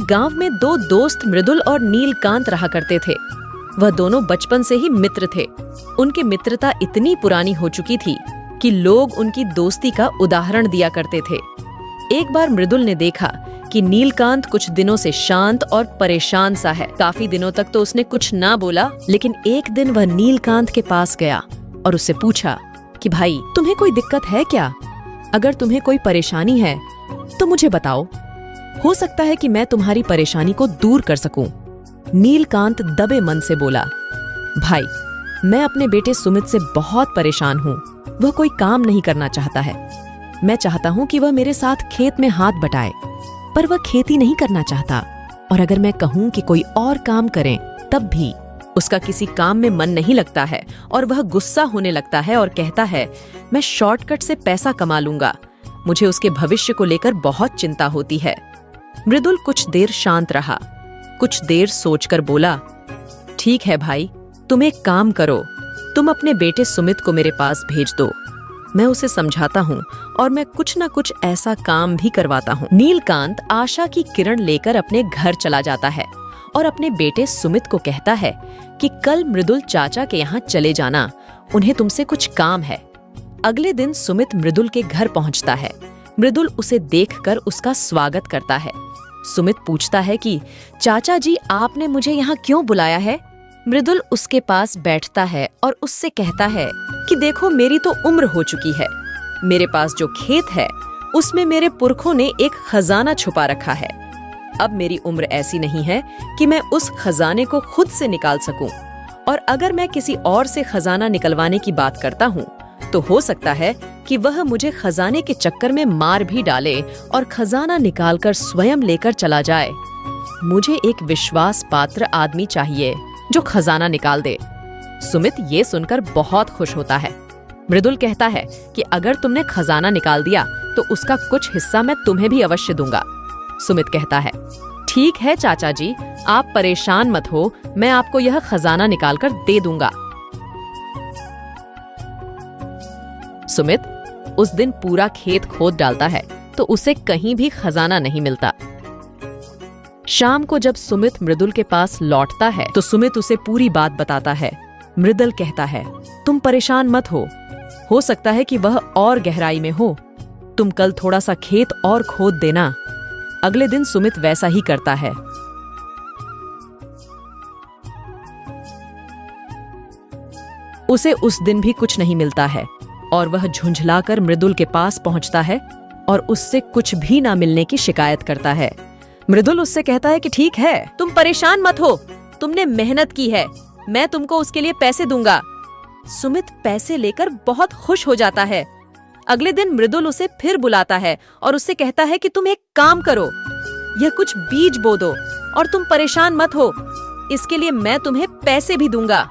गांव में दो दोस्त मृदुल और नीलकांत रहा करते थे। वह दोनों बचपन से ही मित्र थे। उनकी मित्रता इतनी पुरानी हो चुकी थी कि लोग उनकी दोस्ती का उदाहरण दिया करते थे। एक बार मृदुल ने देखा कि नीलकांत कुछ दिनों से शांत और परेशान सा है। काफी दिनों तक तो उसने कुछ ना बोला, लेकिन एक दिन वह नीलकांत के पास गया और उससे पूछा कि भाई, तुम्हें कोई दिक्कत है क्या? अगर तुम्हें कोई परेशानी है तो मुझे बताओ, हो सकता है कि मैं तुम्हारी परेशानी को दूर कर सकूं। नीलकांत दबे मन से बोला, भाई, मैं अपने बेटे सुमित से बहुत परेशान हूँ। वह कोई काम नहीं करना चाहता है। मैं चाहता हूँ कि वह मेरे साथ खेत में हाथ बटाए, पर वह खेती नहीं करना चाहता। और अगर मैं कहूँ कि कोई और काम करें, तब भी उसका किसी काम में मन नहीं लगता है और वह गुस्सा होने लगता है और कहता है, मैं शॉर्टकट से पैसा कमा लूंगा। मुझे उसके भविष्य को लेकर बहुत चिंता होती है। मृदुल कुछ देर शांत रहा, कुछ देर सोचकर बोला, ठीक है भाई, तुम एक काम करो, तुम अपने बेटे सुमित को मेरे पास भेज दो। मैं उसे समझाता हूँ और मैं कुछ न कुछ ऐसा काम भी करवाता हूँ। नीलकांत आशा की किरण लेकर अपने घर चला जाता है और अपने बेटे सुमित को कहता है कि कल मृदुल चाचा के यहाँ चले जाना, उन्हें तुमसे कुछ काम है। अगले दिन सुमित मृदुल के घर पहुँचता है। मृदुल उसे देखकर उसका स्वागत करता है। सुमित पूछता है कि चाचा जी, आपने मुझे यहाँ क्यों बुलाया है? मृदुल उसके पास बैठता है और उससे कहता है कि देखो, मेरी तो उम्र हो चुकी है। मेरे पास जो खेत है उसमें मेरे पुरखों ने एक खजाना छुपा रखा है। अब मेरी उम्र ऐसी नहीं है कि मैं उस खजाने को खुद से निकाल सकूं, और अगर मैं किसी और से खजाना निकलवाने की बात करता हूं तो हो सकता है कि वह मुझे खजाने के चक्कर में मार भी डाले और खजाना निकालकर स्वयं लेकर चला जाए। मुझे एक विश्वास पात्र आदमी चाहिए जो खजाना निकाल दे। सुमित ये सुनकर बहुत खुश होता है। मृदुल कहता है कि अगर तुमने खजाना निकाल दिया तो उसका कुछ हिस्सा मैं तुम्हें भी अवश्य दूंगा। सुमित कहता है, ठीक है चाचा जी, आप परेशान मत हो, मैं आपको यह खजाना निकालकर दे दूंगा। सुमित उस दिन पूरा खेत खोद डालता है तो उसे कहीं भी खजाना नहीं मिलता। शाम को जब सुमित मृदुल के पास लौटता है तो सुमित उसे पूरी बात बताता है। मृदुल कहता है, तुम परेशान मत हो सकता है कि वह और गहराई में हो। तुम कल थोड़ा सा खेत और खोद देना। अगले दिन सुमित वैसा ही करता है। उसे उस दिन भी कुछ नहीं मिलता है और वह झुंझलाकर मृदुल के पास पहुंचता है और उससे कुछ भी ना मिलने की शिकायत करता है। मृदुल उससे कहता है कि ठीक है, तुम परेशान मत हो, तुमने मेहनत की है, मैं तुमको उसके लिए पैसे दूंगा। सुमित पैसे लेकर बहुत खुश हो जाता है। अगले दिन मृदुल उसे फिर बुलाता है और उससे कहता है कि तुम एक काम करो, यह कुछ बीज बो दो और तुम परेशान मत हो, इसके लिए मैं तुम्हें पैसे भी दूंगा।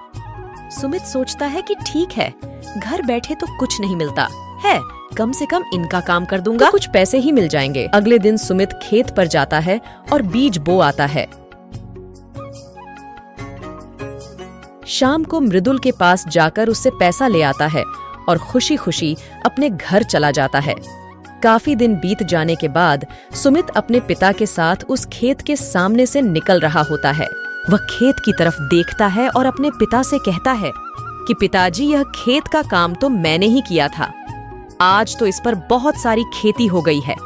सुमित सोचता है कि ठीक है, घर बैठे तो कुछ नहीं मिलता है, कम से कम इनका काम कर दूंगा तो कुछ पैसे ही मिल जाएंगे। अगले दिन सुमित खेत पर जाता है और बीज बो आता है। शाम को मृदुल के पास जाकर उससे पैसा ले आता है और खुशी खुशी अपने घर चला जाता है। काफी दिन बीत जाने के बाद सुमित अपने पिता के साथ उस खेत के सामने से निकल रहा होता है। वह खेत की तरफ देखता है और अपने पिता से कहता है कि पिताजी, यह खेत का काम तो मैंने ही किया था, आज तो इस पर बहुत सारी खेती हो गई है।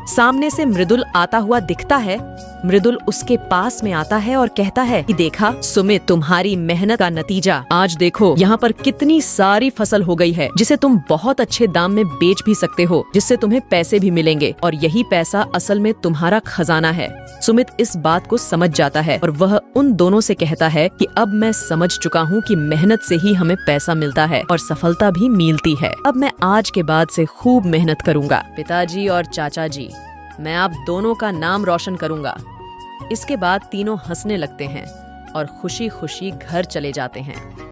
सामने से मृदुल आता हुआ दिखता है। मृदुल उसके पास में आता है और कहता है कि देखा सुमित, तुम्हारी मेहनत का नतीजा, आज देखो यहाँ पर कितनी सारी फसल हो गई है, जिसे तुम बहुत अच्छे दाम में बेच भी सकते हो, जिससे तुम्हें पैसे भी मिलेंगे, और यही पैसा असल में तुम्हारा खजाना है। सुमित इस बात को समझ जाता है और वह उन दोनों से कहता है कि अब मैं समझ चुका हूँ कि मेहनत से ही हमें पैसा मिलता है और सफलता भी मिलती है। अब मैं आज के बाद से खूब मेहनत करूँगा। पिताजी और चाचा जी, मैं आप दोनों का नाम रोशन करूंगा। इसके बाद तीनों हंसने लगते हैं और खुशी खुशी घर चले जाते हैं।